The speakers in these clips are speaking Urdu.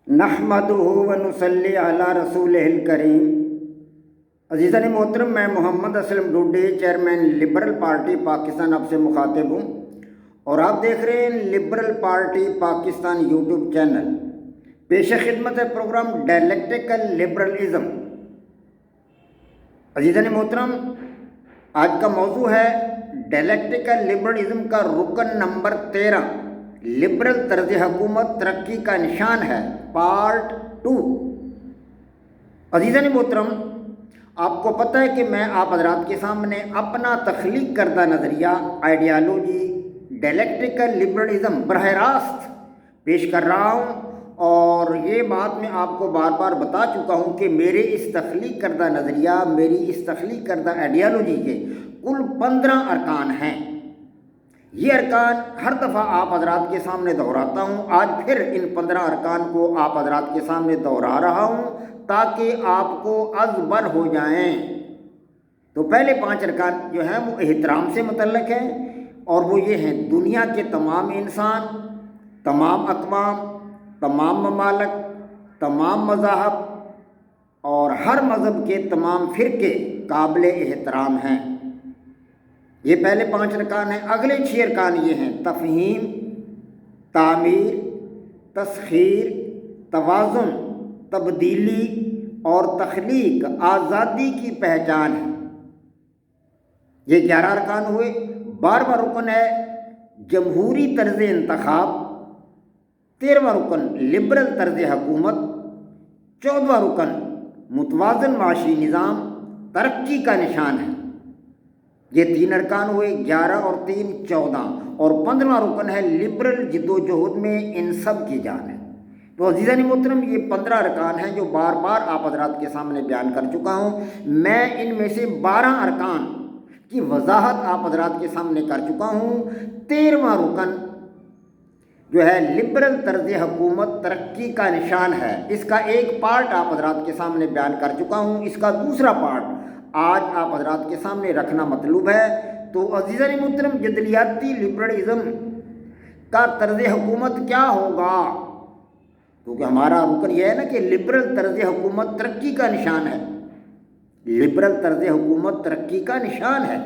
نحمدہ و نصلی علی رسولہ الکریم۔ عزیزان محترم، میں محمد اسلم ڈوڈے، چیئرمین لبرل پارٹی پاکستان آپ سے مخاطب ہوں، اور آپ دیکھ رہے ہیں Liberal Party Pakistan YouTube channel. پیش خدمت ہے پروگرام ڈائلیکٹیکل لبرلزم۔ عزیزان محترم، آج کا موضوع ہے ڈائلیکٹیکل لبرلزم کا رکن نمبر 13، لبرل طرز حکومت ترقی کا نشان ہے، پارٹ 2۔ عزیزان محترم، آپ کو پتہ ہے کہ میں آپ حضرات کے سامنے اپنا تخلیق کردہ نظریہ، آئیڈیالوجی ڈائلیکٹیکل لبرلزم براہ راست پیش کر رہا ہوں، اور یہ بات میں آپ کو بار بار بتا چکا ہوں کہ میرے اس تخلیق کردہ نظریہ، میری اس تخلیق کردہ آئیڈیالوجی کے کل 15 ارکان ہیں۔ یہ ارکان ہر دفعہ آپ حضرات کے سامنے دہراتا ہوں، آج پھر ان 15 ارکان کو آپ حضرات کے سامنے دہرا رہا ہوں تاکہ آپ کو ازبر ہو جائیں۔ تو پہلے 5 ارکان جو ہیں وہ احترام سے متعلق ہیں، اور وہ یہ ہیں: دنیا کے تمام انسان، تمام اقوام، تمام ممالک، تمام مذاہب اور ہر مذہب کے تمام فرقے قابل احترام ہیں۔ یہ پہلے 5 ارکان ہیں۔ اگلے 6 ارکان یہ ہیں: تفہیم، تعمیر، تسخیر، توازن، تبدیلی اور تخلیق آزادی کی پہچان ہے۔ یہ 11 ارکان ہوئے۔ 12واں رکن ہے جمہوری طرز انتخاب، 13واں رکن لبرل طرز حکومت، 14واں رکن متوازن معاشی نظام ترقی کا نشان ہے۔ یہ 3 ارکان ہوئے، 11 اور 3 14، اور 15واں رکن ہے لبرل جدوجہد میں ان سب کی جان ہے۔ تو عزیزان محترم، یہ 15 ارکان ہیں جو بار بار آپ حضرات کے سامنے بیان کر چکا ہوں۔ میں ان میں سے 12 ارکان کی وضاحت آپ حضرات کے سامنے کر چکا ہوں۔ 13واں رکن جو ہے لبرل طرز حکومت ترقی کا نشان ہے، اس کا ایک پارٹ آپ حضرات کے سامنے بیان کر چکا ہوں، اس کا دوسرا پارٹ آج آپ حضرات کے سامنے رکھنا مطلوب ہے۔ تو عزیزان محترم، جدلیاتی لبرلزم کا طرز حکومت کیا ہوگا؟ کیونکہ ہمارا رکن یہ ہے نا کہ لبرل طرز حکومت ترقی کا نشان ہے۔ لبرل طرز حکومت ترقی کا نشان ہے۔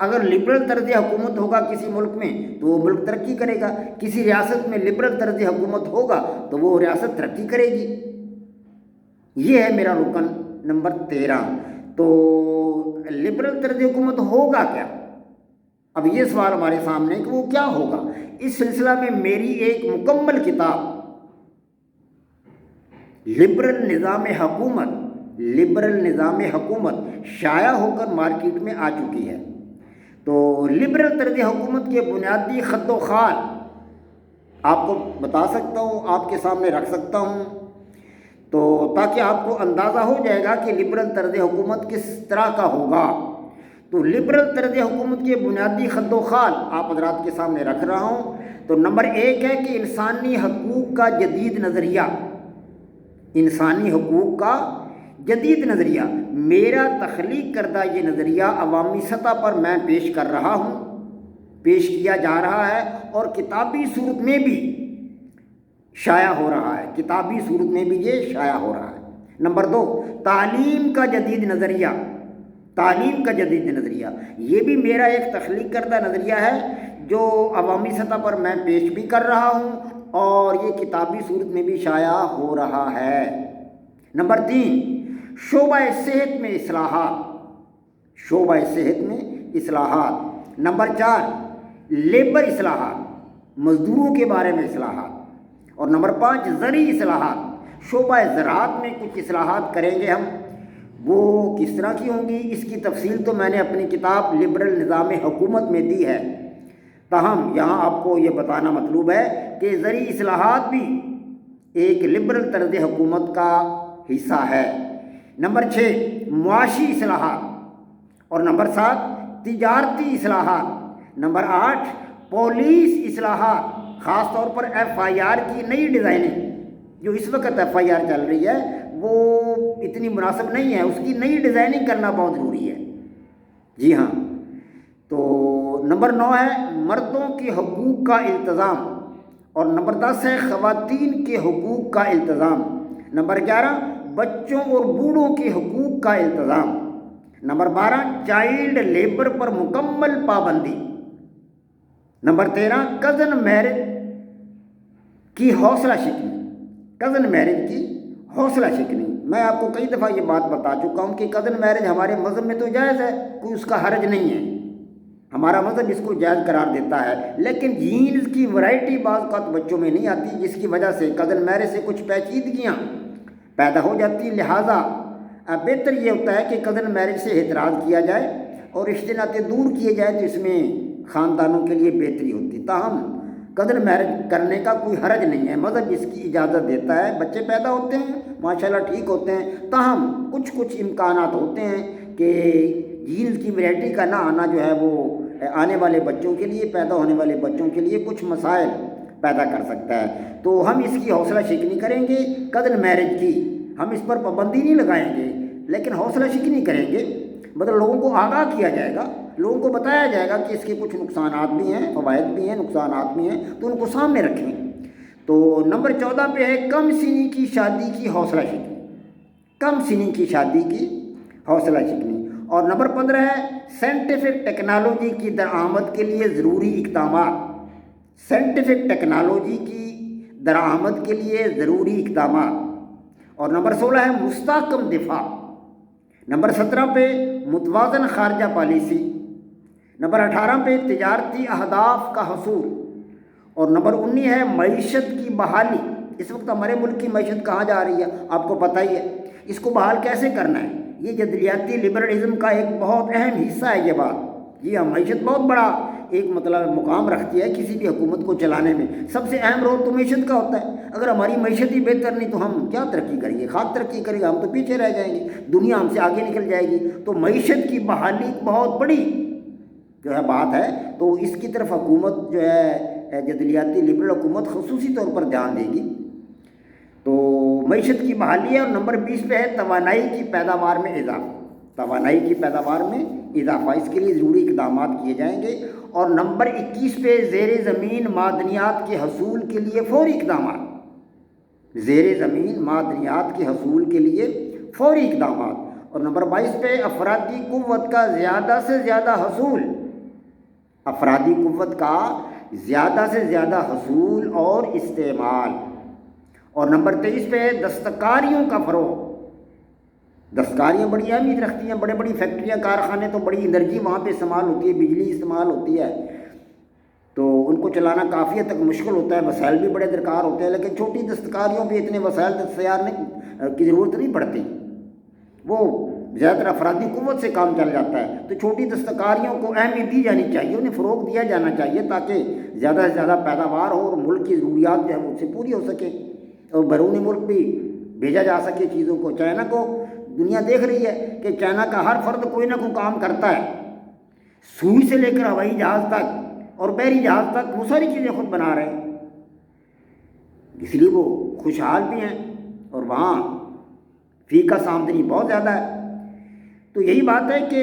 اگر لبرل طرز حکومت ہوگا کسی ملک میں تو وہ ملک ترقی کرے گا، کسی ریاست میں لبرل طرز حکومت ہوگا تو وہ ریاست ترقی کرے گی۔ یہ ہے میرا رکن نمبر 13۔ تو لبرل طرز حکومت ہوگا کیا؟ اب یہ سوال ہمارے سامنے کہ وہ کیا ہوگا۔ اس سلسلہ میں میری ایک مکمل کتاب لبرل نظام حکومت شائع ہو کر مارکیٹ میں آ چکی ہے۔ تو لبرل طرز حکومت کے بنیادی خط و خال آپ کو بتا سکتا ہوں، آپ کے سامنے رکھ سکتا ہوں، تو تاکہ آپ کو اندازہ ہو جائے گا کہ لبرل طرز حکومت کس طرح کا ہوگا۔ تو لبرل طرز حکومت کے بنیادی خط و خال آپ حضرات کے سامنے رکھ رہا ہوں۔ تو نمبر 1 ہے کہ انسانی حقوق کا جدید نظریہ۔ انسانی حقوق کا جدید نظریہ، میرا تخلیق کردہ یہ نظریہ عوامی سطح پر میں پیش کر رہا ہوں، پیش کیا جا رہا ہے، اور کتابی صورت میں بھی شائع ہو رہا ہے، کتابی صورت میں بھی یہ شائع ہو رہا ہے۔ نمبر 2، تعلیم کا جدید نظریہ۔ تعلیم کا جدید نظریہ یہ بھی میرا ایک تخلیق کردہ نظریہ ہے جو عوامی سطح پر میں پیش بھی کر رہا ہوں، اور یہ کتابی صورت میں بھی شائع ہو رہا ہے۔ نمبر 3، شعبہ صحت میں اصلاحات۔ شعبہ صحت میں اصلاحات۔ نمبر 4، لیبر اصلاحات، مزدوروں کے بارے میں اصلاحات۔ اور نمبر 5، زرعی اصلاحات، شعبہ زراعت میں کچھ اصلاحات کریں گے ہم۔ وہ کس طرح کی ہوں گی، اس کی تفصیل تو میں نے اپنی کتاب لبرل نظام حکومت میں دی ہے، تاہم یہاں آپ کو یہ بتانا مطلوب ہے کہ زرعی اصلاحات بھی ایک لبرل طرز حکومت کا حصہ ہے۔ نمبر 6، معاشی اصلاحات، اور نمبر 7، تجارتی اصلاحات۔ نمبر 8، پولیس اصلاحات، خاص طور پر FIR کی نئی ڈیزائننگ۔ جو اس وقت FIR چل رہی ہے وہ اتنی مناسب نہیں ہے، اس کی نئی ڈیزائننگ کرنا بہت ضروری ہے۔ جی ہاں۔ تو نمبر 9 ہے مردوں کے حقوق کا التزام، اور نمبر 10 ہے خواتین کے حقوق کا التزام۔ نمبر 11 بچوں اور بوڑھوں کے حقوق کا التزام۔ نمبر 12 چائلڈ لیبر پر مکمل پابندی۔ نمبر 13 کزن میرج کی حوصلہ شکنی۔ کزن میرج کی حوصلہ شکنی، میں آپ کو کئی دفعہ یہ بات بتا چکا ہوں کہ کزن میرج ہمارے مذہب میں تو جائز ہے، کوئی اس کا حرج نہیں ہے، ہمارا مذہب اس کو جائز قرار دیتا ہے، لیکن جینز کی ورائٹی بعض اوقات بچوں میں نہیں آتی، جس کی وجہ سے کزن میرج سے کچھ پیچیدگیاں پیدا ہو جاتی۔ لہٰذا بہتر یہ ہوتا ہے کہ کزن میرج سے اعتراض کیا جائے اور رشتے ناطے دور کیے جائے، تو اس میں خاندانوں کے لیے بہتری ہوتی۔ تاہم کزن میرج کرنے کا کوئی حرج نہیں ہے، مذہب اس کی اجازت دیتا ہے، بچے پیدا ہوتے ہیں ماشاءاللہ ٹھیک ہوتے ہیں، تاہم کچھ امکانات ہوتے ہیں کہ جینز کی ورائٹی کا نہ آنا جو ہے وہ آنے والے بچوں کے لیے، پیدا ہونے والے بچوں کے لیے کچھ مسائل پیدا کر سکتا ہے۔ تو ہم اس کی حوصلہ شکنی کریں گے، کزن میرج کی ہم اس پر پابندی نہیں لگائیں گے، لیکن حوصلہ شکنی کریں گے، مطلب لوگوں کو آگاہ کیا جائے گا، لوگوں کو بتایا جائے گا کہ اس کے کچھ نقصانات بھی ہیں، فوائد بھی ہیں، نقصانات بھی ہیں، تو ان کو سامنے رکھیں۔ تو نمبر 14 پہ ہے کم سنی کی شادی کی حوصلہ شکنی۔ کم سنی کی شادی کی حوصلہ شکنی۔ اور نمبر 15 ہے سائنٹیفک ٹیکنالوجی کی درآمد کے لیے ضروری اقدامات۔ سائنٹیفک ٹیکنالوجی کی درآمد کے لیے ضروری اقدامات۔ اور نمبر 16 ہے مستحکم دفاع۔ نمبر 17 پہ متوازن خارجہ پالیسی۔ نمبر 18 پہ تجارتی اہداف کا حصول۔ اور نمبر 19 ہے معیشت کی بحالی۔ اس وقت ہمارے ملک کی معیشت کہاں جا رہی ہے آپ کو پتہ ہی ہے، اس کو بحال کیسے کرنا ہے، یہ جدلیاتی لبرلزم کا ایک بہت اہم حصہ ہے یہ بات۔ جی ہاں، معیشت بہت بڑا ایک مقام رکھتی ہے کسی بھی حکومت کو چلانے میں، سب سے اہم رول تو معیشت کا ہوتا ہے۔ اگر ہماری معیشت ہی بہتر نہیں تو ہم کیا ترقی کریں گے، خاک ترقی کرے گا، ہم تو پیچھے رہ جائیں گے، دنیا ہم سے آگے نکل جائے گی۔ تو معیشت کی بحالی بہت بڑی جو ہے بات ہے، تو اس کی طرف حکومت جو ہے جدلیاتی لبرل حکومت خصوصی طور پر دھیان دے گی۔ تو معیشت کی بحالی ہے۔ اور نمبر 20 پہ ہے توانائی کی پیداوار میں اضافہ۔ توانائی کی پیداوار میں اضافہ، اس کے لیے ضروری اقدامات کیے جائیں گے۔ اور نمبر 21 پہ زیر زمین معدنیات کے حصول کے لیے فوری اقدامات۔ زیر زمین معدنیات کے حصول کے لیے فوری اقدامات۔ اور نمبر 22 پہ افرادی قوت کا زیادہ سے زیادہ حصول۔ افرادی قوت کا زیادہ سے زیادہ حصول اور استعمال۔ اور نمبر 23 پہ دستکاریوں کا فروغ۔ دستکاریاں بڑی اہمیت رکھتی ہیں، بڑے بڑی فیکٹریاں، کارخانے، تو بڑی انرجی وہاں پہ استعمال ہوتی ہے، بجلی استعمال ہوتی ہے، تو ان کو چلانا کافی حد تک مشکل ہوتا ہے، وسائل بھی بڑے درکار ہوتے ہیں، لیکن چھوٹی دستکاریوں پہ اتنے وسائل دستیار کی ضرورت نہیں پڑتی، وہ زیادہ تر افرادی قوت سے کام چل جاتا ہے۔ تو چھوٹی دستکاریوں کو اہمیت دی جانی چاہیے، انہیں فروغ دیا جانا چاہیے تاکہ زیادہ سے زیادہ پیداوار ہو اور ملک کی ضروریات جو ہے اس سے پوری ہو سکے اور بیرون ملک بھی بھیجا جا سکے چیزوں کو۔ چائنا کو دنیا دیکھ رہی ہے کہ چائنا کا ہر فرد کوئی نہ کوئی کام کرتا ہے، سوئی سے لے کر ہوائی جہاز تک اور بحری جہاز تک، وہ ساری چیزیں خود بنا رہے ہیں، اس لیے وہ خوشحال بھی ہیں اور وہاں فی کا آمدنی بہت زیادہ ہے۔ تو یہی بات ہے کہ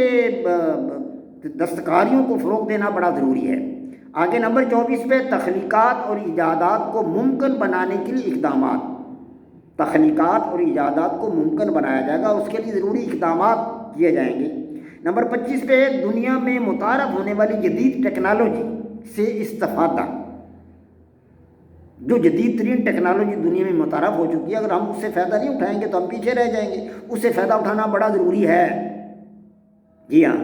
دستکاریوں کو فروغ دینا بڑا ضروری ہے۔ آگے نمبر 24 پہ تخلیقات اور ایجادات کو ممکن بنانے کے لیے اقدامات۔ تخلیقات اور ایجادات کو ممکن بنایا جائے گا، اس کے لیے ضروری اقدامات کیے جائیں گے۔ نمبر 25 پہ دنیا میں متعارف ہونے والی جدید ٹیکنالوجی سے استفادہ۔ جو جدید ترین ٹیکنالوجی دنیا میں متعارف ہو چکی ہے، اگر ہم اس سے فائدہ نہیں اٹھائیں گے تو ہم پیچھے رہ جائیں گے، اس سے فائدہ اٹھانا بڑا ضروری ہے۔ جی ہاں،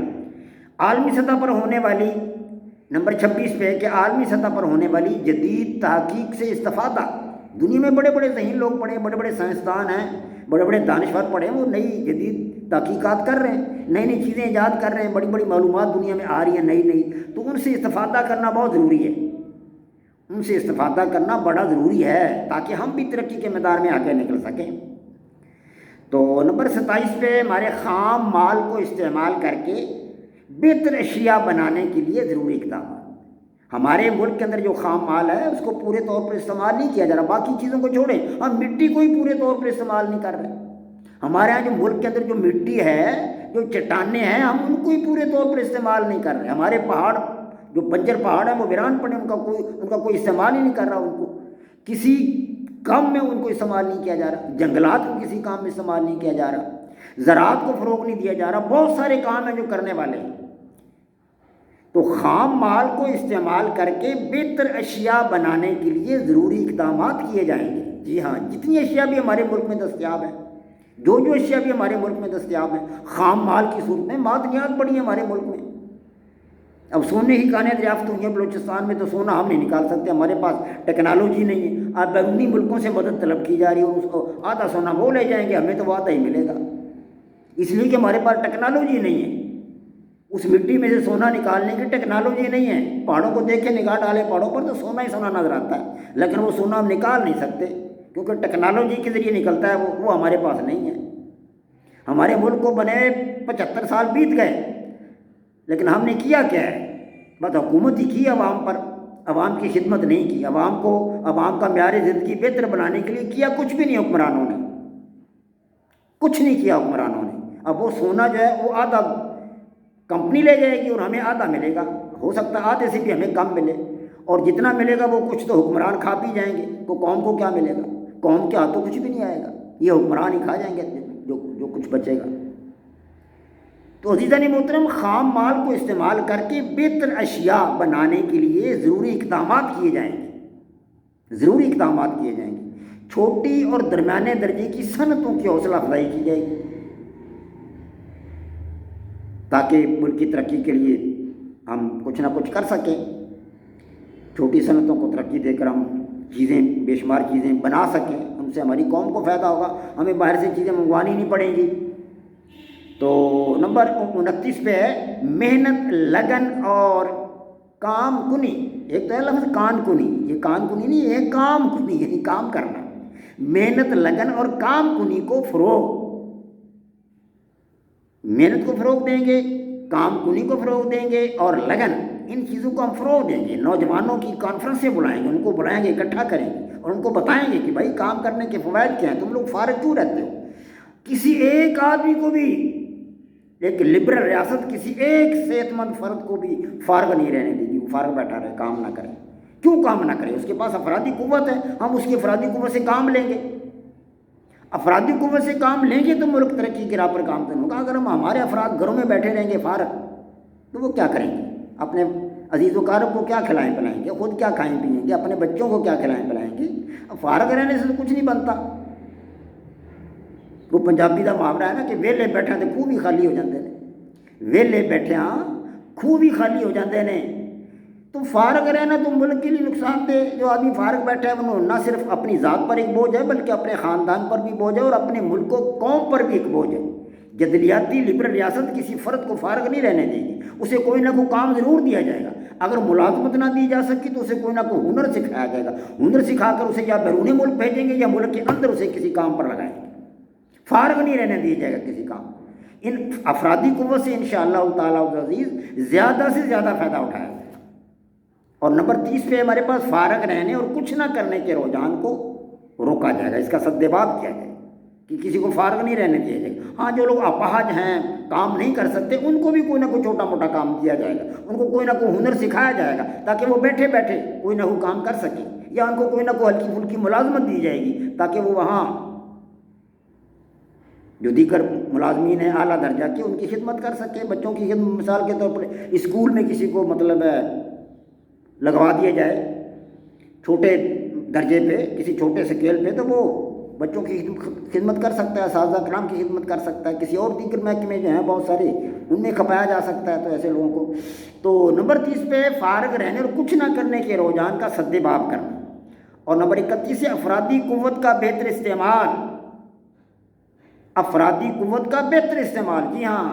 عالمی سطح پر ہونے والی، نمبر 26 پہ کہ عالمی سطح پر ہونے والی جدید تحقیق سے استفادہ۔ دنیا میں بڑے بڑے ذہین لوگ پڑھے، بڑے بڑے سائنسدان ہیں، بڑے بڑے دانشور پڑھے، وہ نئی جدید تحقیقات کر رہے ہیں، نئی نئی چیزیں ایجاد کر رہے ہیں، بڑی بڑی معلومات دنیا میں آ رہی ہیں نئی نئی، تو ان سے استفادہ کرنا بہت ضروری ہے، ان سے استفادہ کرنا بڑا ضروری ہے تاکہ ہم بھی ترقی کے میدان میں آگے نکل سکیں۔ تو نمبر 27 پہ ہمارے خام مال کو استعمال کر کے بہتر اشیاء بنانے کے لیے ضروری اقدامات۔ ہمارے ملک کے اندر جو خام مال ہے اس کو پورے طور پر استعمال نہیں کیا جا رہا، باقی چیزوں کو چھوڑیں، ہم مٹی کو ہی پورے طور پر استعمال نہیں کر رہے۔ ہمارے یہاں جو ملک کے اندر جو مٹی ہے، جو چٹانیں ہیں، ہم ان کو ہی پورے طور پر استعمال نہیں کر رہے۔ ہمارے پہاڑ جو بنجر پہاڑ ہیں وہ ویران پڑے، ان کا کوئی استعمال ہی نہیں کر رہا ان کو، کسی کام میں ان کو استعمال نہیں کیا جا رہا، جنگلات کو کسی کام میں استعمال نہیں کیا جا رہا، زراعت کو فروغ نہیں دیا جا رہا، بہت سارے کام ہیں جو کرنے والے ہیں۔ تو خام مال کو استعمال کر کے بہتر اشیاء بنانے کے لیے ضروری اقدامات کیے جائیں گے۔ جی ہاں، جتنی اشیاء بھی ہمارے ملک میں دستیاب ہیں، جو اشیاء بھی ہمارے ملک میں دستیاب ہیں خام مال کی صورت میں، معدنیات پڑی ہیں ہمارے ملک میں۔ اب سونے کی کانیں دریافت ہوئی ہیں بلوچستان میں، تو سونا ہم نہیں نکال سکتے، ہمارے پاس ٹیکنالوجی نہیں ہے۔ اب بیرونی ملکوں سے مدد طلب کی جا رہی ہے اور اس کو آدھا سونا وہ لے جائیں گے، ہمیں تو وہ آدھا ہی ملے گا، اس لیے کہ ہمارے پاس ٹیکنالوجی نہیں ہے۔ اس مٹی میں سے سونا نکالنے کی ٹیکنالوجی نہیں ہے۔ پہاڑوں کو دیکھ کے نگاہ ڈالے پہاڑوں پر تو سونا ہی سونا نظر آتا ہے، لیکن وہ سونا ہم نکال نہیں سکتے کیونکہ ٹیکنالوجی کے ذریعے نکلتا ہے، وہ ہمارے پاس نہیں ہے۔ ہمارے ملک کو بنے 75 سال بیت گئے، لیکن ہم نے کیا کیا ہے؟ بس حکومت ہی کی عوام پر، عوام کی خدمت نہیں کی، عوام کا معیار زندگی بہتر بنانے کے لیے کیا کچھ بھی نہیں حکمرانوں نے، کچھ نہیں کیا حکمرانوں نے۔ اب وہ سونا جو ہے وہ آدھا کمپنی لے جائے گی اور ہمیں آدھا ملے گا، ہو سکتا ہے آدھے سے بھی ہمیں کم ملے، اور جتنا ملے گا وہ کچھ تو حکمران کھا پی جائیں گے، تو قوم کو کیا ملے گا؟ قوم کے ہاتھوں کچھ بھی نہیں آئے گا، یہ حکمران ہی کھا جائیں گے جو کچھ بچے گا۔ تو عزیزان محترم، خام مال کو استعمال کر کے بہتر اشیاء بنانے کے لیے ضروری اقدامات کیے جائیں گے، ضروری اقدامات کیے جائیں گے۔ چھوٹی اور درمیانے درجے کی صنعتوں کی حوصلہ افزائی کی جائے گی تاکہ ملک کی ترقی کے لیے ہم کچھ نہ کچھ کر سکیں۔ چھوٹی صنعتوں کو ترقی دے کر ہم بے شمار چیزیں بنا سکیں، ان سے ہماری قوم کو فائدہ ہوگا، ہمیں باہر سے چیزیں منگوانی نہیں پڑیں گی۔ تو نمبر 29 پہ ہے محنت، لگن اور کام کنی۔ ایک تو ہے لفظ کان کنی، یہ کان کنی نہیں، یہ کام کنی، یعنی کام کرنا۔ محنت، لگن اور کام کنی کو فروغ، محنت کو فروغ دیں گے، کام کنی کو فروغ دیں گے اور لگن، ان چیزوں کو ہم فروغ دیں گے۔ نوجوانوں کی کانفرنسیں بلائیں گے، ان کو بلائیں گے، اکٹھا کریں گے اور ان کو بتائیں گے کہ بھائی کام کرنے کے فوائد کیا ہیں، تم لوگ فارغ کیوں رہتے ہو؟ کسی ایک آدمی کو بھی، ایک لبرل ریاست کسی ایک صحت مند فرد کو بھی فارغ نہیں رہنے دے گی، وہ فارغ بیٹھا رہے، کام نہ کرے۔ کیوں کام نہ کرے؟ اس کے پاس افرادی قوت ہے، ہم اس کی افرادی قوت سے کام لیں گے۔ افرادی قوت سے کام لیں گے تو ملک ترقی کی راہ پر گامزن ہوگا۔ اگر ہمارے افراد گھروں میں بیٹھے رہیں گے فارغ، تو وہ کیا کریں گے؟ اپنے عزیز و اقارب کو کیا کھلائیں پلائیں گے؟ خود کیا کھائیں پیئیں گے؟ اپنے بچوں کو کیا کھلائیں پلائیں گے؟ اب فارغ رہنے سے تو کچھ نہیں بنتا۔ وہ پنجابی کا محاورہ ہے نا کہ ویلے بیٹھے تو خوہ بھی خالی ہو جاتے ہیں، ویلے بیٹھے خوہ بھی خالی ہو جاتے ہیں۔ تو فارغ رہنا تو ملک کے لیے نقصان دہ۔ جو آدمی فارغ بیٹھا ہے وہ نہ صرف اپنی ذات پر ایک بوجھ ہے، بلکہ اپنے خاندان پر بھی بوجھ ہے اور اپنے ملک و قوم پر بھی ایک بوجھ ہے۔ جدلیاتی لبرل ریاست کسی فرد کو فارغ نہیں رہنے دے گی، اسے کوئی نہ کوئی کام ضرور دیا جائے گا۔ اگر ملازمت نہ دی جا سکی تو اسے کوئی نہ کوئی ہنر سکھایا جائے گا، ہنر سکھا کر اسے یا بیرون ملک بھیجیں گے یا ملک کے اندر اسے کسی کام پر لگائیں گے۔ فارغ نہیں رہنے دیا جائے گا کسی کام۔ ان افرادی قوت سے انشاءاللہ تعالیٰ عزیز زیادہ سے زیادہ فائدہ اٹھایا جائے۔ اور نمبر 30 پہ ہمارے پاس فارغ رہنے اور کچھ نہ کرنے کے رجحان کو روکا جائے گا، اس کا سدباب کیا جائے کہ کسی کو فارغ نہیں رہنے دیا جائے گا۔ ہاں، جو لوگ اپاہج ہیں، کام نہیں کر سکتے، ان کو بھی کوئی نہ کوئی چھوٹا موٹا کام دیا جائے گا، ان کو کوئی نہ کوئی ہنر سکھایا جائے گا تاکہ وہ بیٹھے بیٹھے کوئی نہ کوئی کام کر سکیں، یا ان کو کوئی نہ کوئی ہلکی پھلکی ملازمت دی جائے گی تاکہ وہ وہاں جو دیگر ملازمین ہیں اعلیٰ درجہ کے، ان کی خدمت کر سکیں۔ بچوں کی خدمت مثال کے طور پر اسکول میں کسی کو لگوا دیا جائے چھوٹے درجے پہ، کسی چھوٹے سکیل پہ، تو وہ بچوں کی خدمت کر سکتا ہے، اساتذہ کرام کی خدمت کر سکتا ہے۔ کسی اور دیگر محکمے جو ہیں بہت سارے، ان میں کھپایا جا سکتا ہے، تو ایسے لوگوں کو۔ تو نمبر 30 پہ فارغ رہنے اور کچھ نہ کرنے کے رجحان کا سدباب کرنا۔ اور نمبر 31 ہے افرادی قوت کا بہتر استعمال۔ افرادی قوت کا بہتر استعمال، جی ہاں،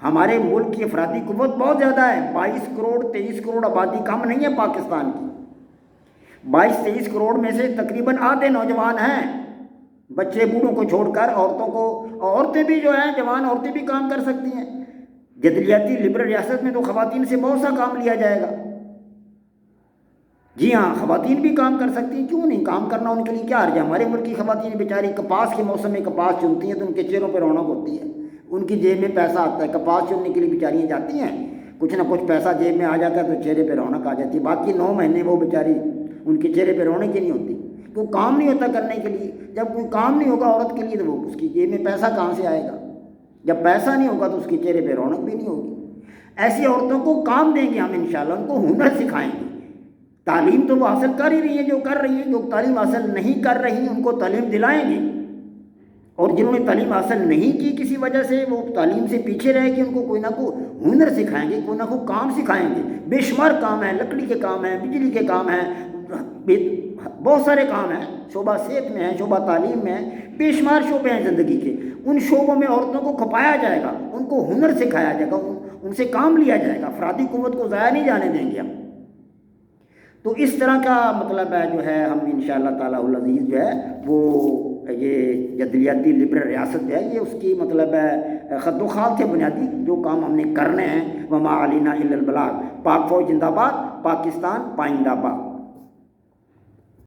ہمارے ملک کی افرادی قوت بہت زیادہ ہے، 22 کروڑ 23 کروڑ آبادی کم نہیں ہے پاکستان کی۔ 22-23 کروڑ میں سے تقریباً آدھے نوجوان ہیں، بچے بوڑھوں کو چھوڑ کر۔ عورتیں بھی جو ہیں، جوان عورتیں بھی کام کر سکتی ہیں۔ جدلیاتی لبرل ریاست میں تو خواتین سے بہت سا کام لیا جائے گا۔ جی ہاں، خواتین بھی کام کر سکتی ہیں، کیوں نہیں؟ کام کرنا ان کے لیے کیا حرج ہے؟ ہمارے ملک کی خواتین بیچاری کپاس کے موسم میں کپاس چنتی ہیں تو ان کے چہروں پہ رونق ہوتی ہے، ان کی جیب میں پیسہ آتا ہے، کپاس چننے کے لیے بیچاریاں جاتی ہیں، کچھ نہ کچھ پیسہ جیب میں آ جاتا ہے تو چہرے پہ رونق آ جاتی ہے۔ باقی 9 مہینے وہ بیچاری ان کے چہرے پہ رونق ہی نہیں ہوتی، وہ کام نہیں ہوتا کرنے کے لیے۔ جب کوئی کام نہیں ہوگا عورت کے لیے تو وہ اس کی جیب میں پیسہ کہاں سے آئے گا؟ جب پیسہ نہیں ہوگا تو اس کے چہرے پہ رونق بھی نہیں ہوگی۔ ایسی عورتوں کو کام دیں گے ہم انشاءاللہ، ان کو ہنر سکھائیں گے۔ تعلیم تو وہ حاصل کر ہی رہی ہیں، جو کر رہی ہیں، جو تعلیم حاصل نہیں کر رہی ان کو تعلیم دلائیں گے، اور جنہوں نے تعلیم حاصل نہیں کی کسی وجہ سے وہ تعلیم سے پیچھے رہے گی، ان کو کوئی نہ کوئی ہنر سکھائیں گے، کوئی نہ کوئی کام سکھائیں گے۔ بے شمار کام ہیں، لکڑی کے کام ہیں، بجلی کے کام ہیں، بہت سارے کام ہیں، شعبہ صحت میں ہے، شعبہ تعلیم میں ہے، بے شمار شعبے ہیں زندگی کے۔ ان شعبوں میں عورتوں کو کھپایا جائے گا، ان کو ہنر سکھایا جائے گا، ان سے کام لیا جائے گا، افرادی قوت کو ضائع نہیں جانے دیں گے ہم۔ تو اس طرح کا مطلب ہے جو ہے ہم انشاءاللہ تعالیٰ العزیز جو ہے وہ یہ جدلیاتی لبرل ریاست جو ہے یہ اس کی مطلب ہے خط و خال تھے بنیادی جو کام ہم نے کرنے ہیں۔ وما علینا الا البلاغ۔ پاک فوج زندہ باد، پاکستان پائندہ باد۔